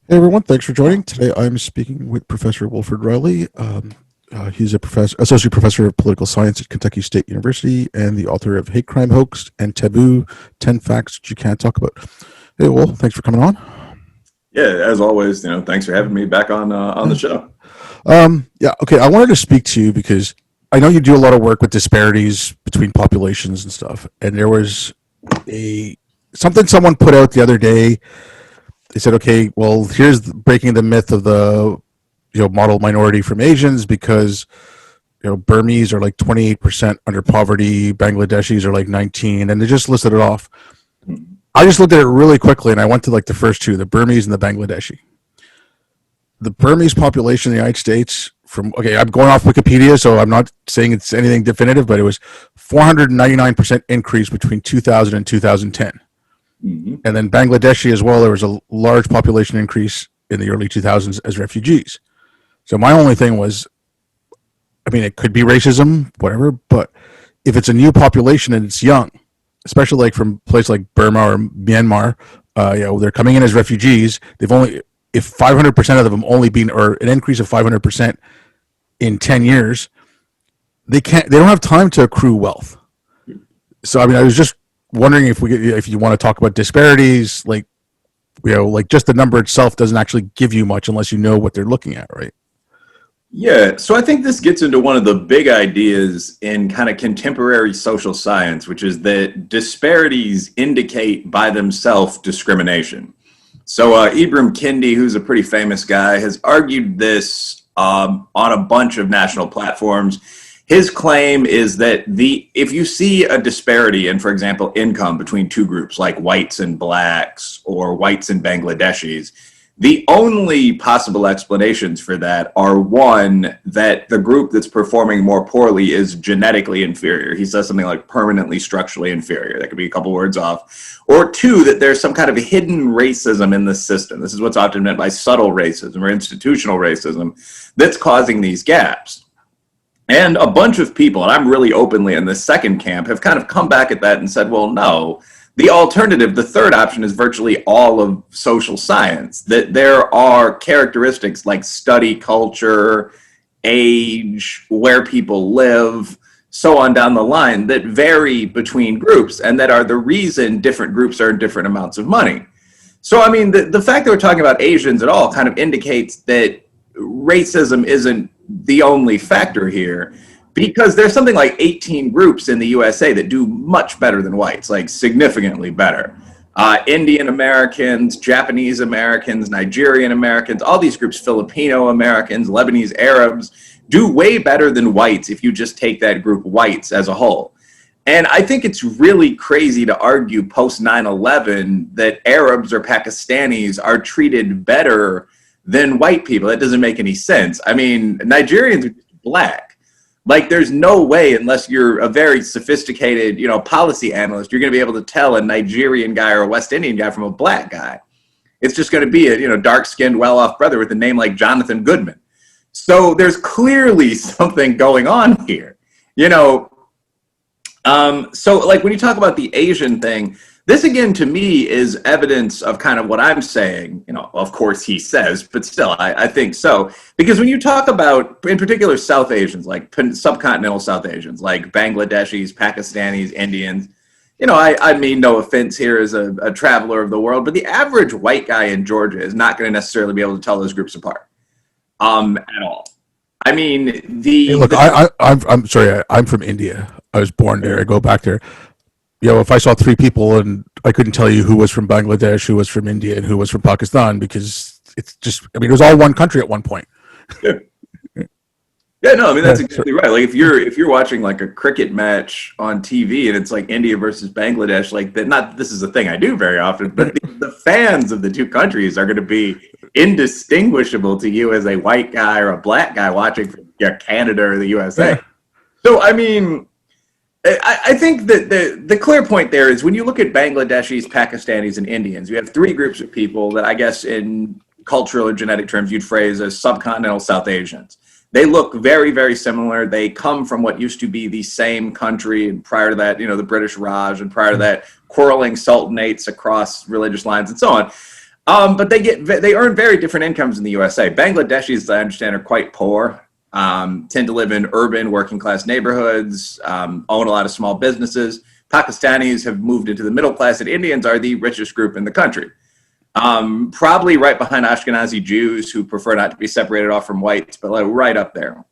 Hey everyone, thanks for joining. Today I'm speaking with Professor Wilfred Reilly. He's a associate professor of political science at Kentucky State University and the author of Hate Crime Hoax and Taboo 10 Facts You Can't Talk About. Hey, Will, thanks for coming on. Yeah, as always, thanks for having me back on the show. Yeah, okay, I wanted to speak to you because I know you do a lot of work with disparities between populations and stuff. And there was a something someone put out the other day. They said, okay, well, here's breaking the myth of the model minority from Asians because Burmese are like 28% under poverty, Bangladeshis are like 19, and they just listed it off. I just looked at it really quickly and I went to like the first two, the Burmese and the Bangladeshi. The Burmese population in the United States, I'm going off Wikipedia, so I'm not saying it's anything definitive, but it was 499% increase between 2000 and 2010. Mm-hmm. And then Bangladeshi as well, there was a large population increase in the early 2000s as refugees. So my only thing was, I mean, it could be racism, whatever, but if it's a new population and it's young, especially like from places like Burma or Myanmar, they're coming in as refugees. If 500% of them only been, or an increase of 500% in 10 years, they don't have time to accrue wealth. So, I mean, I was just wondering if you want to talk about disparities, like just the number itself doesn't actually give you much unless you know what they're looking at, right? Yeah, so I think this gets into one of the big ideas in kind of contemporary social science, which is that disparities indicate by themselves discrimination. So Ibram Kendi, who's a pretty famous guy, has argued this on a bunch of national platforms. His claim is that if you see a disparity in, for example, income between two groups like whites and blacks or whites and Bangladeshis, the only possible explanations for that are, one, that the group that's performing more poorly is genetically inferior. He says something like permanently structurally inferior. That could be a couple words off. Or two, that there's some kind of hidden racism in the system. This is what's often meant by subtle racism or institutional racism that's causing these gaps. And a bunch of people, and I'm really openly in the second camp, have kind of come back at that and said, well, no, the alternative, the third option, is virtually all of social science, that there are characteristics like study culture, age, where people live, so on down the line, that vary between groups and that are the reason different groups earn different amounts of money. So, I mean, the fact that we're talking about Asians at all kind of indicates that racism isn't the only factor here, because there's something like 18 groups in the USA that do much better than whites, like significantly better. Indian Americans, Japanese Americans, Nigerian Americans, all these groups, Filipino Americans, Lebanese Arabs, do way better than whites if you just take that group whites as a whole. And I think it's really crazy to argue post 9/11 that Arabs or Pakistanis are treated better than white people. That doesn't make any sense. I mean, Nigerians are just black. Like, there's no way, unless you're a very sophisticated, policy analyst, you're going to be able to tell a Nigerian guy or a West Indian guy from a black guy. It's just going to be a, dark-skinned, well-off brother with a name like Jonathan Goodman. So there's clearly something going on here, So, like, when you talk about the Asian thing, this, again, to me, is evidence of kind of what I'm saying. Of course he says, but still, I think so. Because when you talk about, in particular, South Asians, like subcontinental South Asians, like Bangladeshis, Pakistanis, Indians, I mean no offense here as a traveler of the world, but the average white guy in Georgia is not going to necessarily be able to tell those groups apart at all. I mean, Hey, look, I'm sorry, I'm from India. I was born there. I go back there. If I saw three people and I couldn't tell you who was from Bangladesh, who was from India, and who was from Pakistan, because it's just, I mean, it was all one country at one point. Yeah. Yeah, no, I mean, that's exactly right. Like, if you're watching like a cricket match on TV and it's like India versus Bangladesh, like that, not this is a thing I do very often, but the fans of the two countries are going to be indistinguishable to you as a white guy or a black guy watching from Canada or the USA. Yeah. So, I mean, I think that the clear point there is when you look at Bangladeshis, Pakistanis, and Indians, you have three groups of people that I guess in cultural or genetic terms you'd phrase as subcontinental South Asians. They look very, very similar. They come from what used to be the same country, and prior to that, the British Raj, and prior to that, quarreling sultanates across religious lines and so on. But they earn very different incomes in the USA. Bangladeshis, I understand, are quite poor. Tend to live in urban, working class neighborhoods. Own a lot of small businesses. Pakistanis have moved into the middle class, and Indians are the richest group in the country. Probably right behind Ashkenazi Jews, who prefer not to be separated off from whites, but like right up there.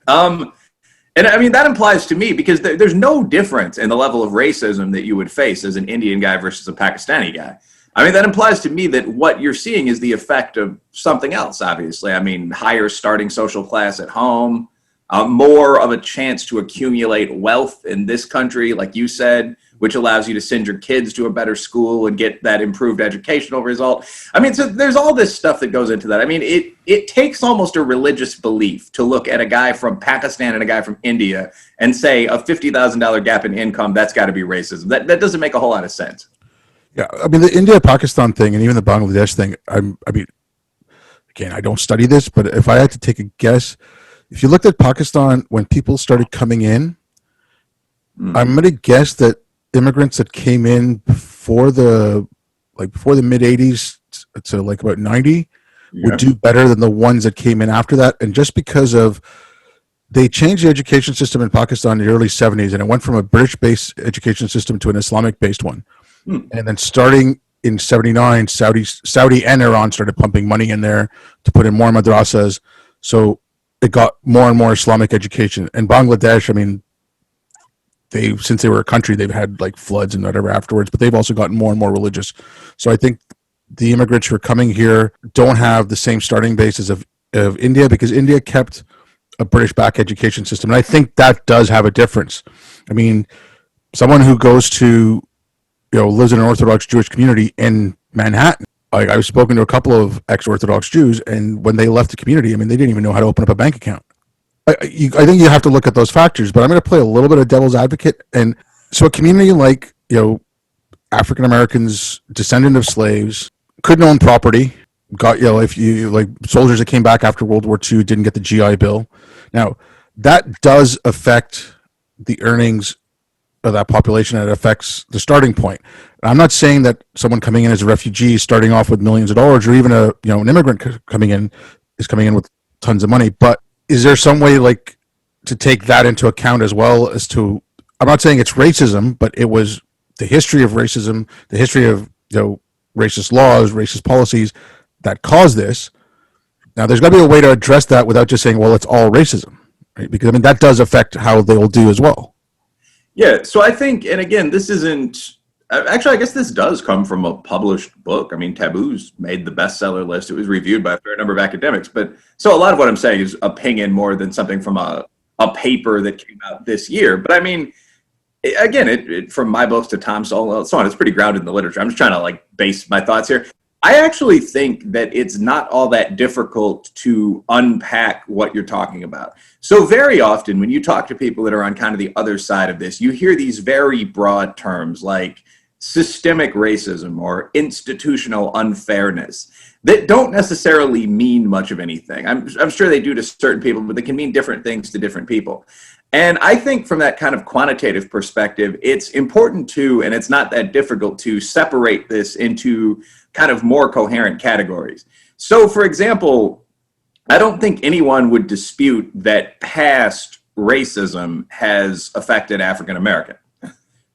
And I mean, that implies to me, because there's no difference in the level of racism that you would face as an Indian guy versus a Pakistani guy. I mean, that implies to me that what you're seeing is the effect of something else, obviously. I mean, higher starting social class at home, more of a chance to accumulate wealth in this country, like you said, which allows you to send your kids to a better school and get that improved educational result. I mean, so there's all this stuff that goes into that. I mean, it takes almost a religious belief to look at a guy from Pakistan and a guy from India and say a $50,000 gap in income, that's got to be racism. That doesn't make a whole lot of sense. Yeah, I mean, the India-Pakistan thing and even the Bangladesh thing, I mean, again, I don't study this, but if I had to take a guess, if you looked at Pakistan when people started coming in, I'm going to guess that immigrants that came in before the mid 80s to like about 90 would do better than the ones that came in after that. And just because of they changed the education system in Pakistan in the early 70s, and it went from a British-based education system to an Islamic-based one. And then starting in 79, Saudi and Iran started pumping money in there to put in more madrasas. So it got more and more Islamic education. And Bangladesh, I mean, since they were a country, they've had like floods and whatever afterwards, but they've also gotten more and more religious. So I think the immigrants who are coming here don't have the same starting basis of India, because India kept a British-backed education system. And I think that does have a difference. I mean, someone who goes to, lives in an Orthodox Jewish community in Manhattan. Like, I've spoken to a couple of ex-Orthodox Jews, and when they left the community, I mean, they didn't even know how to open up a bank account. I think you have to look at those factors, but I'm going to play a little bit of devil's advocate. And so a community like, African Americans, descendant of slaves, couldn't own property, got, if you like soldiers that came back after World War II didn't get the GI Bill. Now, that does affect the earnings of that population, and it affects the starting point. I'm not saying that someone coming in as a refugee starting off with millions of dollars, or even an immigrant coming in with tons of money, but is there some way like to take that into account as well as to, I'm not saying it's racism, but it was the history of racism, the history of racist laws, racist policies that caused this. Now there's got to be a way to address that without just saying, well, it's all racism, right? Because I mean, that does affect how they will do as well. Yeah, so I think, and again, this isn't, actually, I guess this does come from a published book. I mean, Taboos made the bestseller list. It was reviewed by a fair number of academics. But so a lot of what I'm saying is opinion more than something from a paper that came out this year. But I mean, again, from my books to Tom Sowell, so on, it's pretty grounded in the literature. I'm just trying to like base my thoughts here. I actually think that it's not all that difficult to unpack what you're talking about. So very often when you talk to people that are on kind of the other side of this, you hear these very broad terms like systemic racism or institutional unfairness that don't necessarily mean much of anything. I'm sure they do to certain people, but they can mean different things to different people. And I think from that kind of quantitative perspective, it's important to, and it's not that difficult to separate this into kind of more coherent categories. So for example, I don't think anyone would dispute that past racism has affected African American.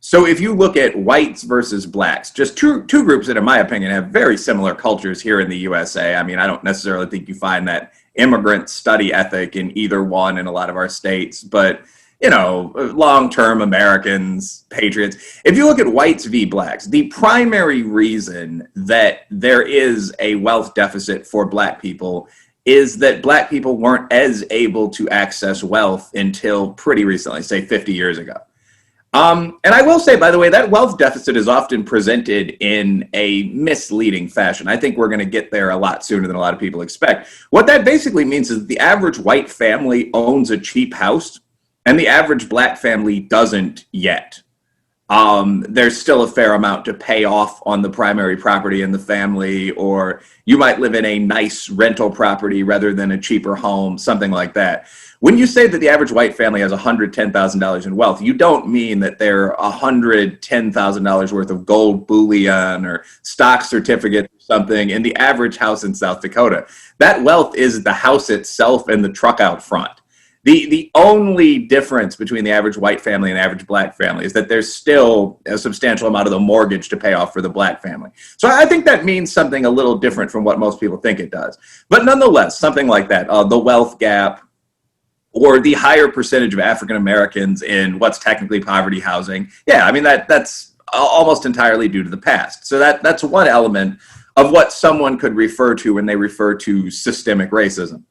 So if you look at whites versus blacks, just two groups that in my opinion have very similar cultures here in the USA. I mean, I don't necessarily think you find that immigrant study ethic in either one in a lot of our states, but long-term Americans, patriots. If you look at whites v. blacks, the primary reason that there is a wealth deficit for black people is that black people weren't as able to access wealth until pretty recently, say 50 years ago. And I will say, by the way, that wealth deficit is often presented in a misleading fashion. I think we're going to get there a lot sooner than a lot of people expect. What that basically means is the average white family owns a cheap house, and the average black family doesn't yet. There's still a fair amount to pay off on the primary property in the family, or you might live in a nice rental property rather than a cheaper home, something like that. When you say that the average white family has $110,000 in wealth, you don't mean that they're $110,000 worth of gold bullion or stock certificates, something in the average house in South Dakota. That wealth is the house itself and the truck out front. The only difference between the average white family and the average black family is that there's still a substantial amount of the mortgage to pay off for the black family. So I think that means something a little different from what most people think it does. But nonetheless, something like that, the wealth gap, or the higher percentage of African Americans in what's technically poverty housing. Yeah, I mean, that's almost entirely due to the past. So that's one element of what someone could refer to when they refer to systemic racism.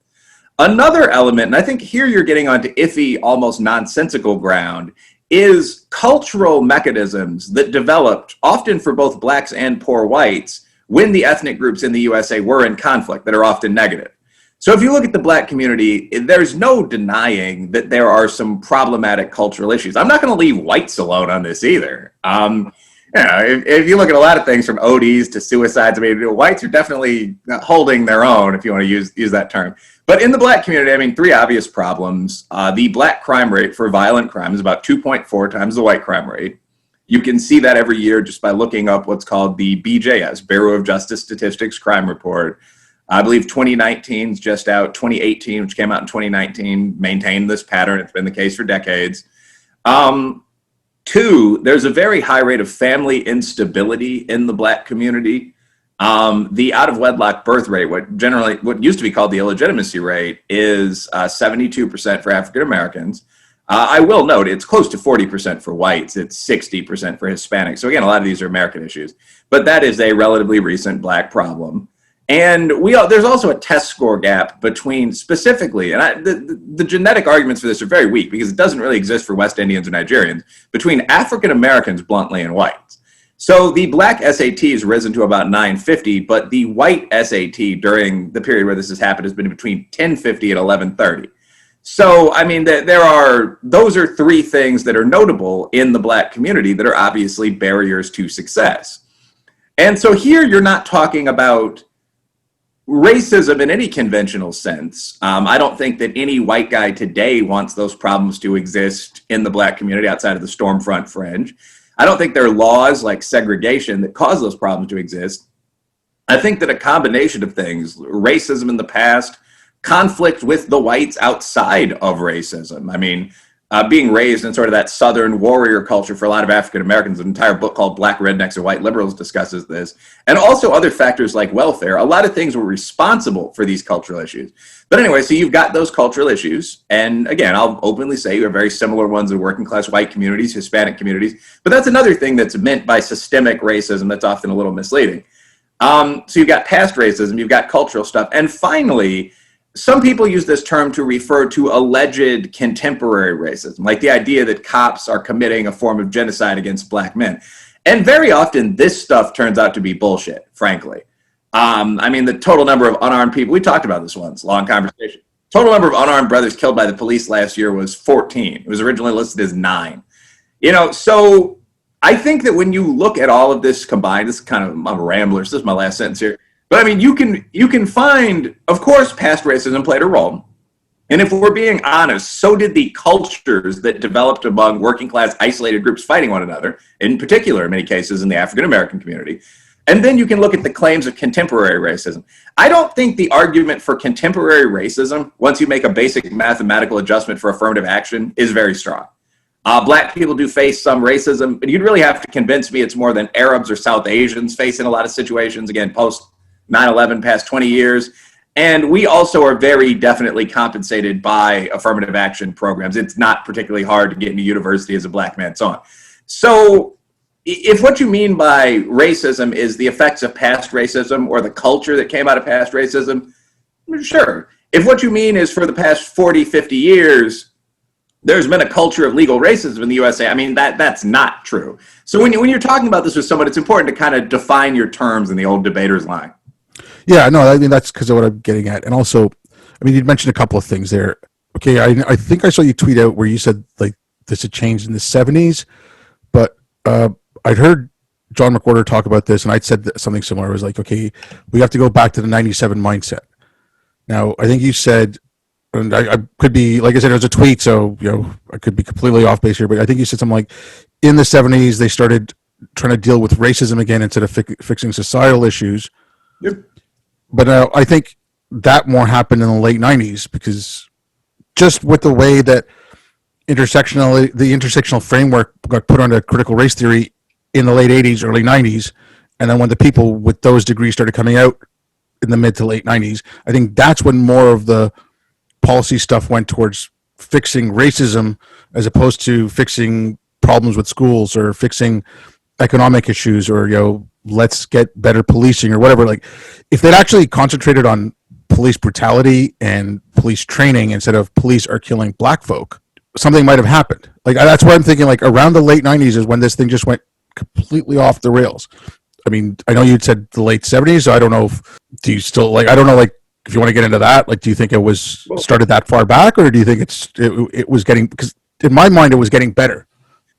Another element, and I think here you're getting onto iffy, almost nonsensical ground, is cultural mechanisms that developed often for both blacks and poor whites when the ethnic groups in the USA were in conflict that are often negative. So if you look at the black community, there's no denying that there are some problematic cultural issues. I'm not going to leave whites alone on this either. If you look at a lot of things from ODs to suicides, I mean, whites are definitely holding their own, if you want to use that term. But in the black community, I mean, three obvious problems. The black crime rate for violent crime is about 2.4 times the white crime rate. You can see that every year just by looking up what's called the BJS, Bureau of Justice Statistics Crime Report. I believe 2019 is just out. 2018, which came out in 2019, maintained this pattern. It's been the case for decades. Two, there's a very high rate of family instability in the black community. The out-of-wedlock birth rate, what used to be called the illegitimacy rate, is 72% for African Americans. I will note it's close to 40% for whites. It's 60% for Hispanics. So again, a lot of these are American issues, but that is a relatively recent black problem. And there's also a test score gap between specifically, and the genetic arguments for this are very weak because it doesn't really exist for West Indians or Nigerians, between African Americans bluntly and whites. So the black SAT has risen to about 950, but the white SAT during the period where this has happened has been between 1050 and 1130. So, I mean, those are three things that are notable in the black community that are obviously barriers to success. And so here you're not talking about racism in any conventional sense. I don't think that any white guy today wants those problems to exist in the black community outside of the Stormfront fringe. I don't think there are laws like segregation that cause those problems to exist. I think that a combination of things, racism in the past, conflict with the whites outside of racism. I mean, being raised in sort of that Southern warrior culture for a lot of African Americans, an entire book called Black Rednecks and White Liberals discusses this, and also other factors like welfare. A lot of things were responsible for these cultural issues. But anyway, so you've got those cultural issues. And again, I'll openly say you have very similar ones in working class white communities, Hispanic communities. But that's another thing that's meant by systemic racism that's often a little misleading. So you've got past racism, you've got cultural stuff. And finally, some people use this term to refer to alleged contemporary racism, like the idea that cops are committing a form of genocide against black men. And very often this stuff turns out to be bullshit, frankly. I mean, the total number of unarmed people, we talked about this once, long conversation. Total number of unarmed brothers killed by the police last year was 14. It was originally listed as 9. So I think that when you look at all of this combined, this is kind of, I'm a rambler, so this is my last sentence here. But I mean, you can find, of course, past racism played a role. And if we're being honest, so did the cultures that developed among working class isolated groups fighting one another, in particular, in many cases, in the African American community. And then you can look at the claims of contemporary racism. I don't think the argument for contemporary racism, once you make a basic mathematical adjustment for affirmative action, is very strong. Black people do face some racism, but you'd really have to convince me it's more than Arabs or South Asians face in a lot of situations, again, post 9/11, past 20 years. And we also are very definitely compensated by affirmative action programs. It's not particularly hard to get into university as a black man, so on. So if what you mean by racism is the effects of past racism or the culture that came out of past racism, sure. If what you mean is for the past 40, 50 years, there's been a culture of legal racism in the USA, I mean, that's not true. So when you're talking about this with someone, it's important to kind of define your terms in the old debater's line. Yeah, no, I mean, that's because of what I'm getting at. And also, I mean, you'd mentioned a couple of things there. Okay, I think I saw you tweet out where you said, like, this had changed in the 70s, but I'd heard John McWhorter talk about this, and I'd said something similar. It was like, okay, we have to go back to the 97 mindset. Now, I think you said, and I could be, like I said, it was a tweet, so, I could be completely off base here, but I think you said something like, in the 70s, they started trying to deal with racism again instead of fixing societal issues. Yep. But I think that more happened in the late 90s because just with the way that the intersectional framework got put onto critical race theory in the late 80s, early 90s, and then when the people with those degrees started coming out in the mid to late 90s, I think that's when more of the policy stuff went towards fixing racism as opposed to fixing problems with schools or fixing economic issues or let's get better policing or whatever. Like if they'd actually concentrated on police brutality and police training instead of police are killing black folk, something might have happened. Like that's why I'm thinking like around the late 90s is when this thing just went completely off the rails. I mean, I know you'd said the late 70s, so I don't know if do you still like I don't know like if you want to get into that, like do you think it was started that far back or do you think it was getting, because in my mind it was getting better?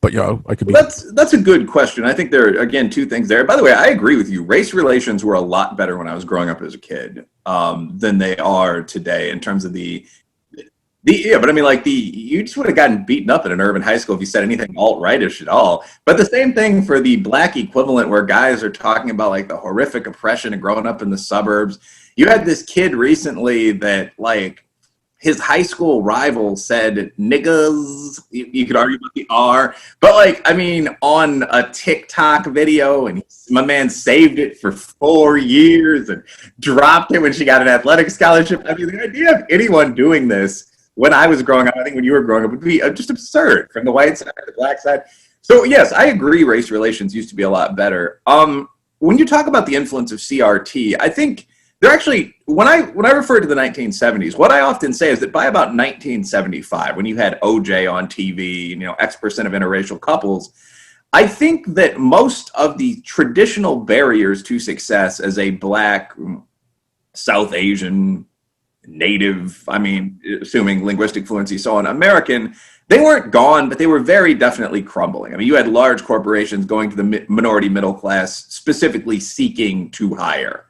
But I could be. That's a good question. I think there are, again, two things there. By the way, I agree with you. Race relations were a lot better when I was growing up as a kid than they are today in terms of but I mean, like you just would have gotten beaten up in an urban high school if you said anything alt-rightish at all. But the same thing for the black equivalent where guys are talking about like the horrific oppression of growing up in the suburbs. You had this kid recently that like his high school rival said niggas. You could argue about the R, but like, I mean, on a TikTok video, and my man saved it for 4 years and dropped it when she got an athletic scholarship. I mean, the idea of anyone doing this when I was growing up, I think when you were growing up, would be just absurd from the white side, the black side. So yes, I agree. Race relations used to be a lot better. When you talk about the influence of CRT, I think they're actually, when I refer to the 1970s, what I often say is that by about 1975, when you had OJ on TV, X% of interracial couples, I think that most of the traditional barriers to success as a black, South Asian, native, I mean, assuming linguistic fluency, so on, American, they weren't gone, but they were very definitely crumbling. I mean, you had large corporations going to the minority middle class, specifically seeking to hire.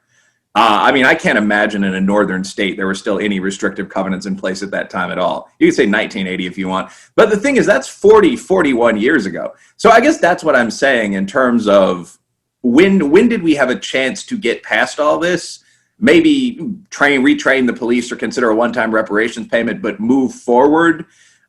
I mean, I can't imagine in a northern state there were still any restrictive covenants in place at that time at all. You could say 1980 if you want. But the thing is, that's 41 years ago. So I guess that's what I'm saying in terms of when did we have a chance to get past all this? Maybe retrain the police or consider a one-time reparations payment, but move forward.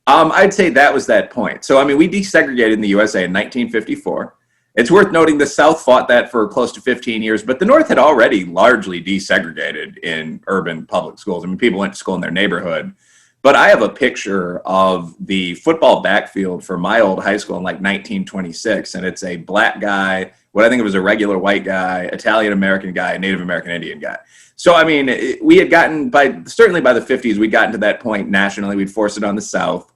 I'd say that was that point. So, I mean, we desegregated in the USA in 1954. It's worth noting the South fought that for close to 15 years, but the North had already largely desegregated in urban public schools. I mean, people went to school in their neighborhood. But I have a picture of the football backfield for my old high school in like 1926, and it's a black guy, what I think it was a regular white guy, Italian-American guy, Native American Indian guy. So, I mean, we had gotten, certainly by the 50s, we'd gotten to that point nationally. We'd forced it on the South.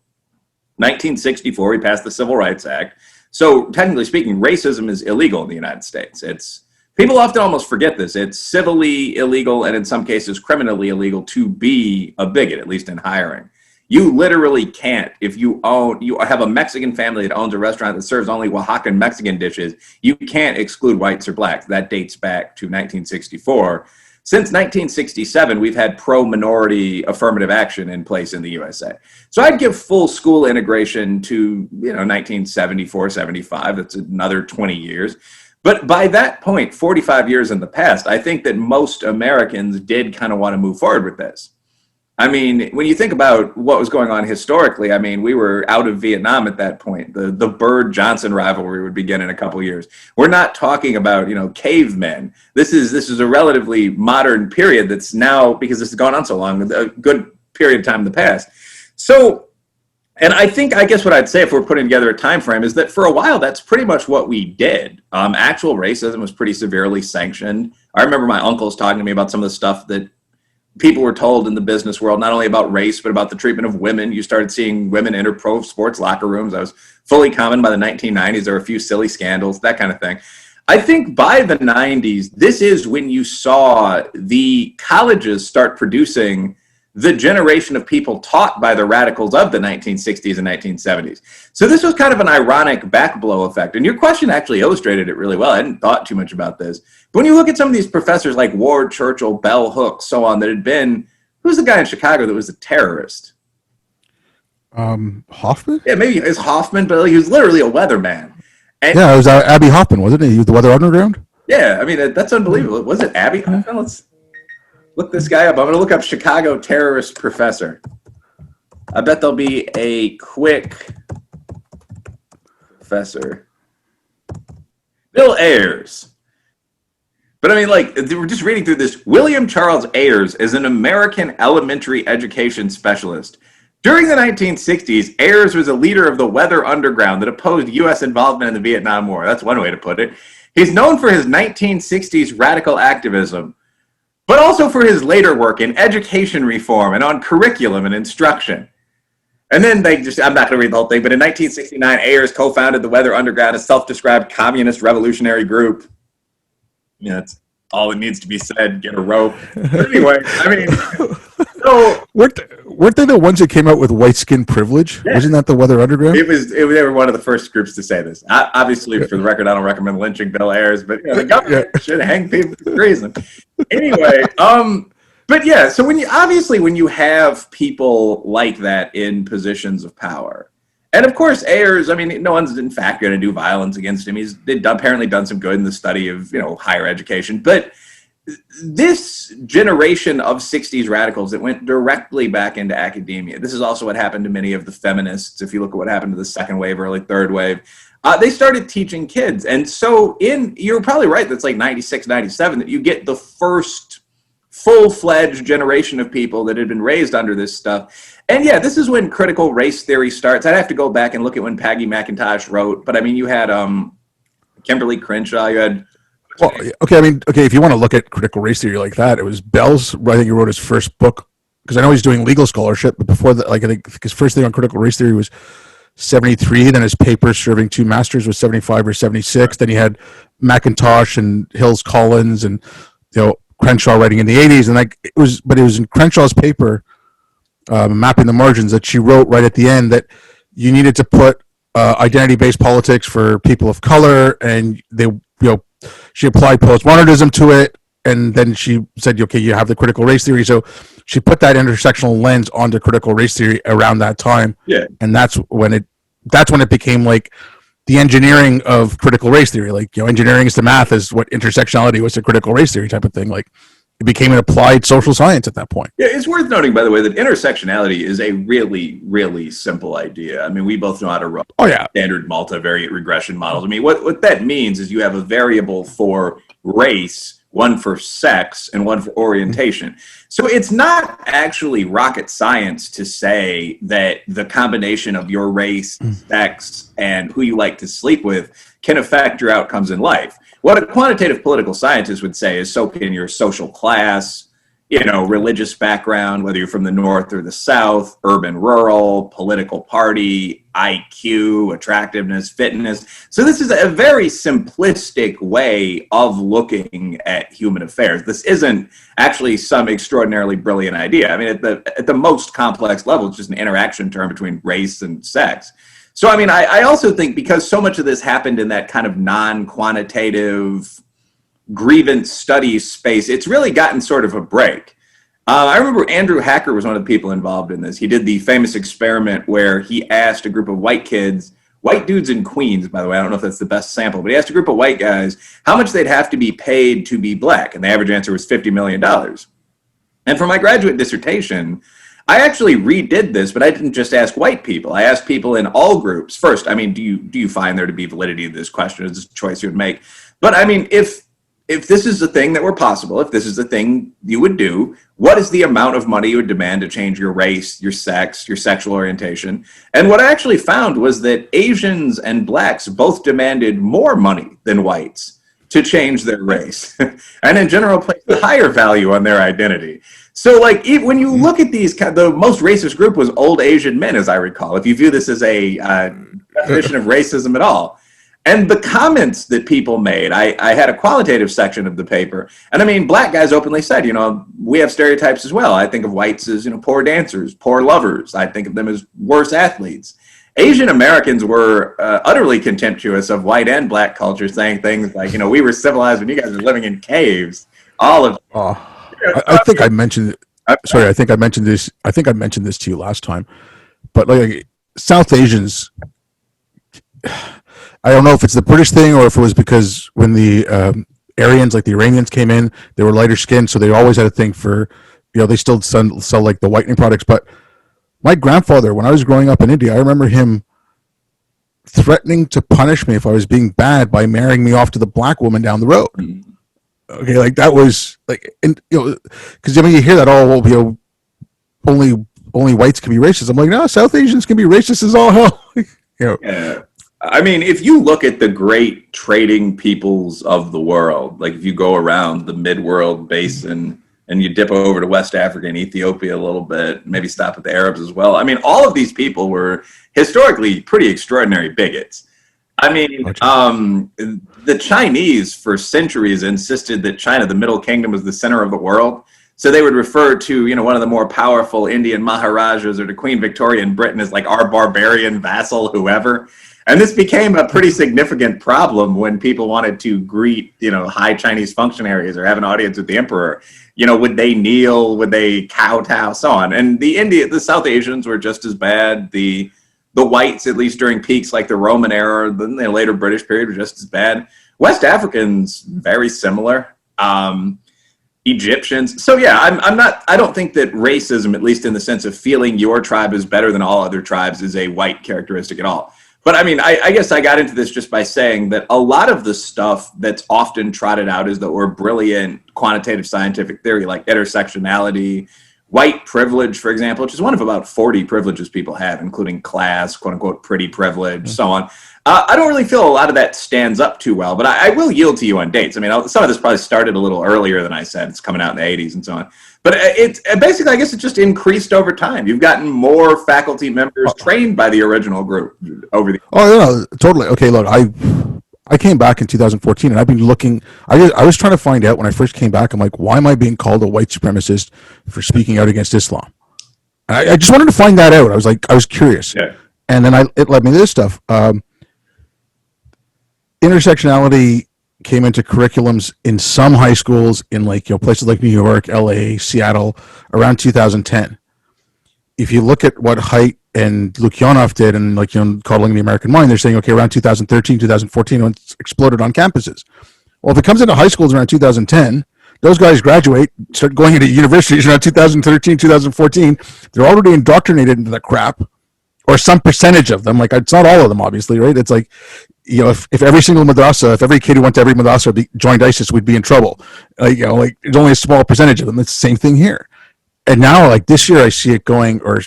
1964, we passed the Civil Rights Act. So, technically speaking, racism is illegal in the United States. People often almost forget this. It's civilly illegal and in some cases criminally illegal to be a bigot, at least in hiring. You literally can't, if you have a Mexican family that owns a restaurant that serves only Oaxacan Mexican dishes, you can't exclude whites or blacks. That dates back to 1964. Since 1967, we've had pro-minority affirmative action in place in the USA. So I'd give full school integration to 1974, 75. That's another 20 years. But by that point, 45 years in the past, I think that most Americans did kind of want to move forward with this. I mean, when you think about what was going on historically, I mean, we were out of Vietnam at that point. The Byrd-Johnson rivalry would begin in a couple of years. We're not talking about, cavemen. This is a relatively modern period that's now, because this has gone on so long, a good period of time in the past. So, and I guess what I'd say if we're putting together a time frame is that for a while, that's pretty much what we did. Actual racism was pretty severely sanctioned. I remember my uncles talking to me about some of the stuff that people were told in the business world, not only about race, but about the treatment of women. You started seeing women enter pro sports locker rooms. That was fully common by the 1990s. There were a few silly scandals, that kind of thing. I think by the 90s, this is when you saw the colleges start producing the generation of people taught by the radicals of the 1960s and 1970s. So this was kind of an ironic backblow effect. And your question actually illustrated it really well. I hadn't thought too much about this. But when you look at some of these professors like Ward, Churchill, Bell Hooks, so on, that had been, who's the guy in Chicago that was a terrorist? Hoffman? Yeah, maybe it's Hoffman, but he was literally a weatherman. And yeah, it was Abby Hoffman, wasn't it? He was the Weather Underground? Yeah, I mean, that's unbelievable. Was it Abby Hoffman? Let's look this guy up. I'm going to look up Chicago terrorist professor. I bet there'll be a quick professor. Bill Ayers. But I mean, like, we're just reading through this. William Charles Ayers is an American elementary education specialist. During the 1960s, Ayers was a leader of the Weather Underground that opposed U.S. involvement in the Vietnam War. That's one way to put it. He's known for his 1960s radical activism, but also for his later work in education reform and on curriculum and instruction. And then I'm not going to read the whole thing, but in 1969, Ayers co-founded the Weather Underground, a self-described communist revolutionary group. Yeah, that's all it needs to be said. Get a rope. But anyway, I mean, so weren't they the ones that came out with white skin privilege? Yeah. Wasn't that the Weather Underground? They were one of the first groups to say this. Obviously, for the record, I don't recommend lynching Bill Ayers, but the government should hang people for reason. Anyway, but yeah, so when you have people like that in positions of power. And of course, Ayers, I mean, no one's in fact going to do violence against him. He's apparently done some good in the study of, higher education. But this generation of 60s radicals that went directly back into academia, this is also what happened to many of the feminists. If you look at what happened to the second wave, early third wave, they started teaching kids. And so you're probably right, that's like 96, 97, that you get the first full-fledged generation of people that had been raised under this stuff. And yeah, this is when critical race theory starts. I'd have to go back and look at when Peggy McIntosh wrote, but I mean, you had Kimberly Crenshaw, you had... Well, okay, if you want to look at critical race theory like that, it was Bell's, I think he wrote his first book, because I know he's doing legal scholarship, but before that, like, I think his first thing on critical race theory was 73, then his paper serving two masters was 75 or 76, then you had McIntosh and Hills Collins and, Crenshaw writing in the 80s, and it was in Crenshaw's paper, mapping the margins, that she wrote right at the end that you needed to put identity-based politics for people of color, and she applied postmodernism to it, and then she said, okay, you have the critical race theory. So she put that intersectional lens onto critical race theory around that time. Yeah. And that's when it became like the engineering of critical race theory. Like, engineering is to math is what intersectionality was to critical race theory type of thing. Like, it became an applied social science at that point. Yeah, it's worth noting, by the way, that intersectionality is a really, really simple idea. I mean, we both know how to run standard multivariate regression models. I mean, what that means is you have a variable for race, one for sex, and one for orientation. So it's not actually rocket science to say that the combination of your race, sex, and who you like to sleep with can affect your outcomes in life. What a quantitative political scientist would say is soak in your social class, religious background, whether you're from the North or the South, urban, rural, political party, IQ, attractiveness, fitness. So this is a very simplistic way of looking at human affairs. This isn't actually some extraordinarily brilliant idea. I mean, at the most complex level, it's just an interaction term between race and sex. So, I mean, I also think because so much of this happened in that kind of non-quantitative grievance studies space, it's really gotten sort of a break. I remember Andrew Hacker was one of the people involved in this. He did the famous experiment where he asked a group of white kids, white dudes in Queens, by the way, I don't know if that's the best sample, but he asked a group of white guys how much they'd have to be paid to be black, and the average answer was $50 million. And for my graduate dissertation, I actually redid this, but I didn't just ask white people. I asked people in all groups. First, I mean, do you find there to be validity to this question? Is this a choice you would make? But I mean, if this is a thing that were possible, if this is a thing you would do, what is the amount of money you would demand to change your race, your sex, your sexual orientation? And what I actually found was that Asians and blacks both demanded more money than whites to change their race, and in general placed a higher value on their identity. So, like, when you look at these, the most racist group was old Asian men, as I recall, if you view this as a definition of racism at all. And the comments that people made, I had a qualitative section of the paper, and I mean, black guys openly said, we have stereotypes as well. I think of whites as, poor dancers, poor lovers. I think of them as worse athletes. Asian Americans were utterly contemptuous of white and black culture, saying things like, we were civilized when you guys were living in caves. All of I think I mentioned. Sorry, I think I mentioned this. I think I mentioned this to you last time, but like South Asians, I don't know if it's the British thing or if it was because when the Aryans, like the Iranians came in, they were lighter skinned, so they always had a thing for, they still sell like the whitening products. But my grandfather, when I was growing up in India, I remember him threatening to punish me if I was being bad by marrying me off to the black woman down the road. Okay, like that was like, and because you hear that, oh, well, only whites can be racist. I'm like, no, South Asians can be racist as all hell. Yeah. I mean, if you look at the great trading peoples of the world, like if you go around the mid-world basin and you dip over to West Africa and Ethiopia a little bit, maybe stop at the Arabs as well. I mean, all of these people were historically pretty extraordinary bigots. I mean, the Chinese for centuries insisted that China, the Middle Kingdom, was the center of the world. So they would refer to, one of the more powerful Indian Maharajas or to Queen Victoria in Britain as like our barbarian vassal, whoever. And this became a pretty significant problem when people wanted to greet, high Chinese functionaries or have an audience with the emperor. Would they kneel? Would they kowtow? So on. And the South Asians were just as bad. The whites, at least during peaks like the Roman era, then the later British period, were just as bad. West Africans, very similar. Egyptians. So yeah, I don't think that racism, at least in the sense of feeling your tribe is better than all other tribes, is a white characteristic at all. But I mean, I guess I got into this just by saying that a lot of the stuff that's often trotted out is that we're brilliant quantitative scientific theory, like intersectionality, white privilege, for example, which is one of about 40 privileges people have, including class, quote unquote, pretty privilege, so on. I don't really feel a lot of that stands up too well, but I will yield to you on dates. I mean, some of this probably started a little earlier than I said. It's coming out in the 80s and so on. But it's basically, I guess it's just increased over time. You've gotten more faculty members trained by the original group over the. Oh, yeah, totally. Okay, look, I came back in 2014 and I've been looking. I was trying to find out when I first came back. I'm like, why am I being called a white supremacist for speaking out against Islam? And I just wanted to find that out. I was curious. Yeah. And then it led me to this stuff. Intersectionality came into curriculums in some high schools in places like New York, LA, Seattle around 2010. If you look at what Haidt and Lukyanov did and coddling the American mind, they're saying, okay, around 2013, 2014, when it's exploded on campuses. Well, if it comes into high schools around 2010, those guys graduate, start going into universities around 2013, 2014. They're already indoctrinated into the crap, or some percentage of them. Like, it's not all of them, obviously, right? It's like, if every single madrasa, if every kid who went to every madrasa joined ISIS, we'd be in trouble. It's only a small percentage of them. It's the same thing here. And now, this year, I see it going, or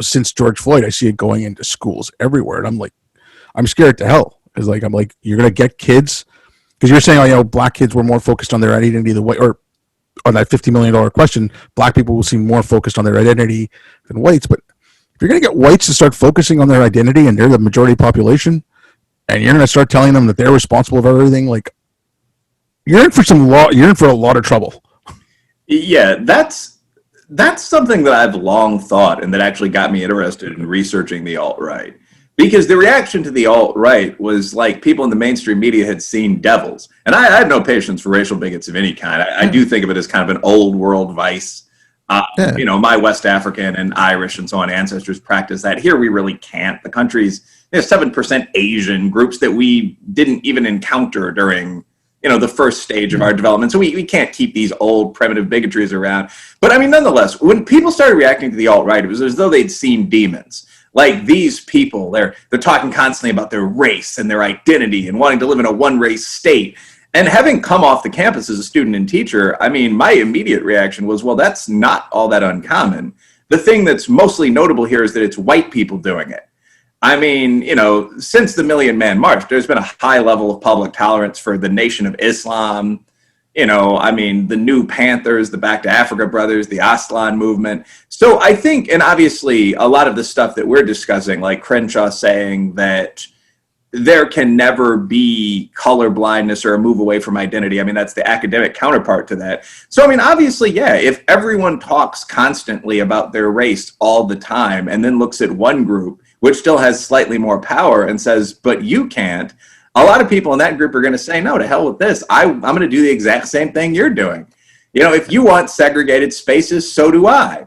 since George Floyd, I see it going into schools everywhere. And I'm scared to hell. Because I'm like, you're gonna get kids, because you're saying, black kids were more focused on their identity the way, or on that $50 million question, black people will seem more focused on their identity than whites. But if you're gonna get whites to start focusing on their identity and they're the majority population, and you're gonna start telling them that they're responsible for everything, you're in for a lot of trouble. Yeah, that's something that I've long thought and that actually got me interested in researching the alt-right. Because the reaction to the alt-right was like people in the mainstream media had seen devils. And I have no patience for racial bigots of any kind. I do think of it as kind of an old world vice. My West African and Irish and so on ancestors practice that. Here we really can't. The country's 7% Asian, groups that we didn't even encounter during the first stage of our development. So we can't keep these old primitive bigotries around. But I mean, nonetheless, when people started reacting to the alt-right, it was as though they'd seen demons. Like, these people, they're talking constantly about their race and their identity and wanting to live in a one-race state. And having come off the campus as a student and teacher, I mean, my immediate reaction was, well, that's not all that uncommon. The thing that's mostly notable here is that it's white people doing it. I mean, since the Million Man March, there's been a high level of public tolerance for the Nation of Islam, the New Panthers, the Back to Africa Brothers, the Aslan movement. So I think, and obviously a lot of the stuff that we're discussing, like Crenshaw saying that there can never be color blindness or a move away from identity. I mean, that's the academic counterpart to that. So, I mean, obviously, yeah, if everyone talks constantly about their race all the time and then looks at one group, which still has slightly more power, and says, but you can't, a lot of people in that group are going to say, no, to hell with this. I'm going to do the exact same thing you're doing. If you want segregated spaces, so do I.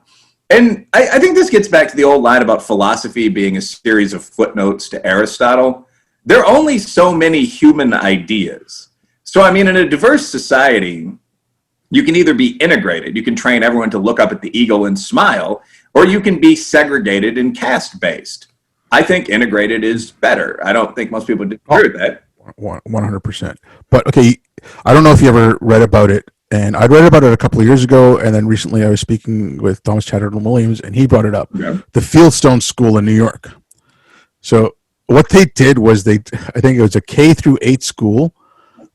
And I think this gets back to the old line about philosophy being a series of footnotes to Aristotle. There are only so many human ideas. So, I mean, in a diverse society, you can either be integrated, you can train everyone to look up at the eagle and smile, or you can be segregated and caste-based. I think integrated is better. I don't think most people disagree with that. 100%. But okay, I don't know if you ever read about it, and I'd read about it a couple of years ago, and then recently I was speaking with Thomas Chatterton Williams, and he brought it up. Yeah. The Fieldstone School in New York. So what they did was I think it was a K through 8 school,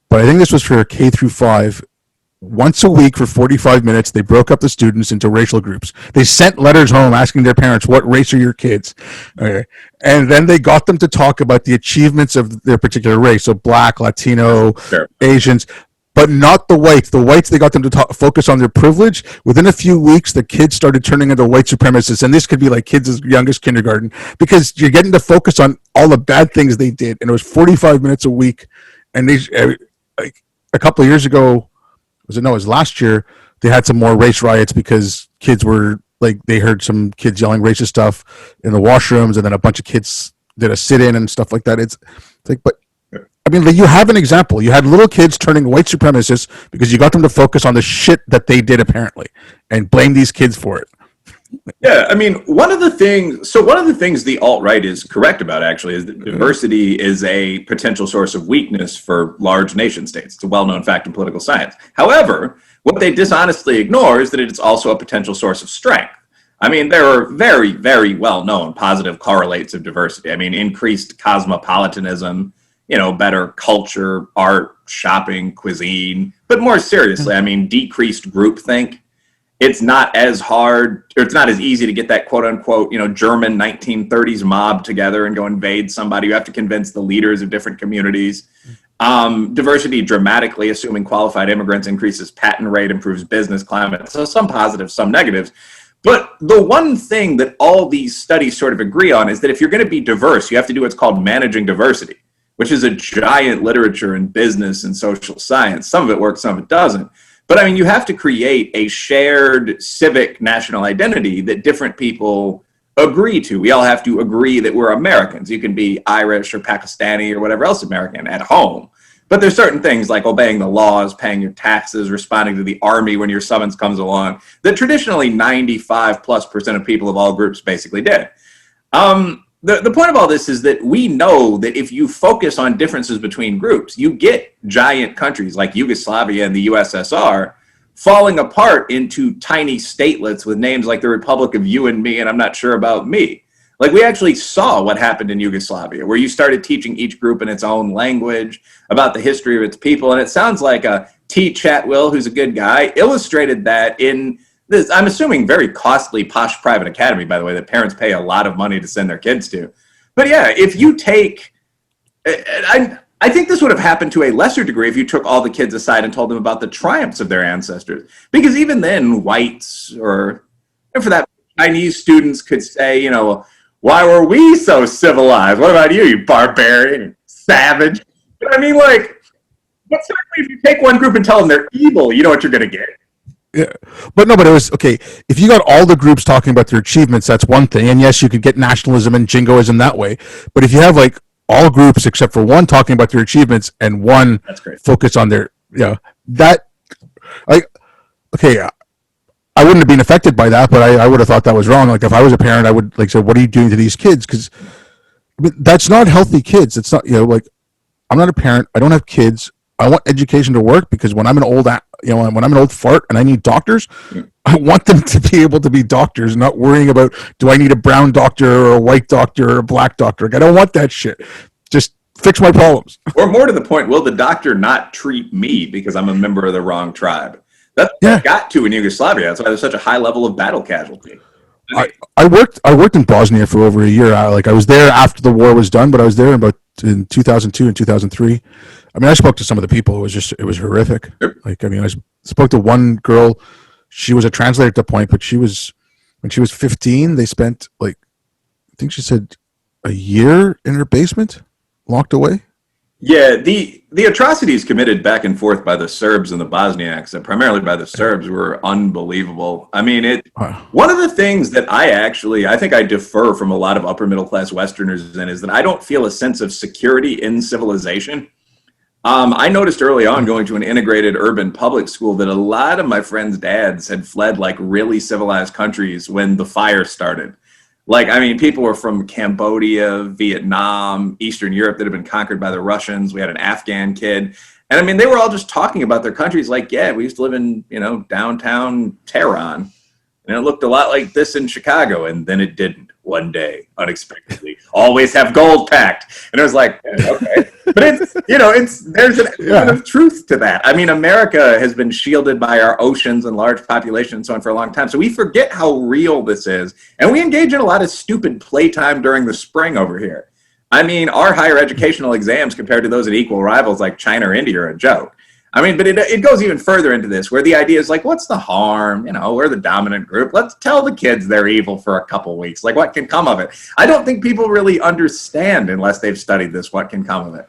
but I think this was for K through 5. Once a week for 45 minutes, they broke up the students into racial groups. They sent letters home asking their parents, what race are your kids? Okay. And then they got them to talk about the achievements of their particular race. So black, Latino, sure, Asians, but not the whites. The whites, they got them to focus on their privilege. Within a few weeks, the kids started turning into white supremacists. And this could be like kids as young as kindergarten, because you're getting to focus on all the bad things they did. And it was 45 minutes a week. And they, like a couple of years ago, it was last year, they had some more race riots because kids were like, they heard some kids yelling racist stuff in the washrooms, and then a bunch of kids did a sit-in and stuff like that. It's like, but I mean, like, you have an example. You had little kids turning white supremacists because you got them to focus on the shit that they did apparently and blame these kids for it. Yeah, I mean, one of the things the alt-right is correct about, actually, is that diversity is a potential source of weakness for large nation states. It's a well-known fact in political science. However, what they dishonestly ignore is that it's also a potential source of strength. I mean, there are very, very well-known positive correlates of diversity. I mean, increased cosmopolitanism, better culture, art, shopping, cuisine. But more seriously, I mean, decreased groupthink. It's not as hard, or it's not as easy to get that quote unquote, German 1930s mob together and go invade somebody. You have to convince the leaders of different communities. Diversity dramatically, assuming qualified immigrants, increases patent rate, improves business climate. So some positives, some negatives. But the one thing that all these studies sort of agree on is that if you're going to be diverse, you have to do what's called managing diversity, which is a giant literature in business and social science. Some of it works, some of it doesn't. But I mean, you have to create a shared civic national identity that different people agree to. We all have to agree that we're Americans. You can be Irish or Pakistani or whatever else American at home. But there's certain things like obeying the laws, paying your taxes, responding to the army when your summons comes along, that traditionally 95+% of people of all groups basically did. The point of all this is that we know that if you focus on differences between groups, you get giant countries like Yugoslavia and the USSR falling apart into tiny statelets with names like the Republic of You and Me, and I'm not sure about me. Like, we actually saw what happened in Yugoslavia, where you started teaching each group in its own language about the history of its people. And it sounds like T. Chatwell, who's a good guy, illustrated that in this, I'm assuming, very costly, posh private academy, by the way, that parents pay a lot of money to send their kids to. But yeah, if you take, I think this would have happened to a lesser degree if you took all the kids aside and told them about the triumphs of their ancestors. Because even then, whites, or for that, Chinese students could say, why were we so civilized? What about you, you barbarian, savage? But I mean, like, but certainly if you take one group and tell them they're evil, you know what you're going to get. Yeah, but it was okay. If you got all the groups talking about their achievements, that's one thing. And yes, you could get nationalism and jingoism that way. But if you have like all groups except for one talking about their achievements and one focus on their, that, like, okay, I wouldn't have been affected by that, but I would have thought that was wrong. Like, if I was a parent, I would like say, what are you doing to these kids? Because that's not healthy kids. It's not, like, I'm not a parent. I don't have kids. I want education to work, because when I'm an old, when I'm an old fart and I need doctors, I want them to be able to be doctors, not worrying about, do I need a brown doctor or a white doctor or a black doctor? Like, I don't want that shit. Just fix my problems. Or more to the point, will the doctor not treat me because I'm a member of the wrong tribe? That's what I got to in Yugoslavia. That's why there's such a high level of battle casualty. I worked in Bosnia for over a year. I was there after the war was done, but I was there in 2002 and 2003. I mean, I spoke to some of the people. It was horrific. Yep. Like, I mean, I spoke to one girl. She was a translator at the point, but when she was 15, they spent, like, I think she said a year in her basement, locked away. Yeah, the atrocities committed back and forth by the Serbs and the Bosniaks, primarily by the Serbs, were unbelievable. I mean, one of the things that I think I defer from a lot of upper middle class Westerners in is that I don't feel a sense of security in civilization. I noticed early on going to an integrated urban public school that a lot of my friends' dads had fled like really civilized countries when the fire started. Like, I mean, people were from Cambodia, Vietnam, Eastern Europe that had been conquered by the Russians. We had an Afghan kid. And I mean, they were all just talking about their countries like, yeah, we used to live in, downtown Tehran. And it looked a lot like this in Chicago. And then it didn't one day, unexpectedly. Always have gold packed. And it was like, yeah, okay. But there's an element of truth to that. I mean, America has been shielded by our oceans and large population and so on for a long time. So we forget how real this is. And we engage in a lot of stupid playtime during the spring over here. I mean, our higher educational exams compared to those at equal rivals like China or India are a joke. I mean, but it goes even further into this, where the idea is like, what's the harm? We're the dominant group. Let's tell the kids they're evil for a couple weeks. Like, what can come of it? I don't think people really understand, unless they've studied this, what can come of it.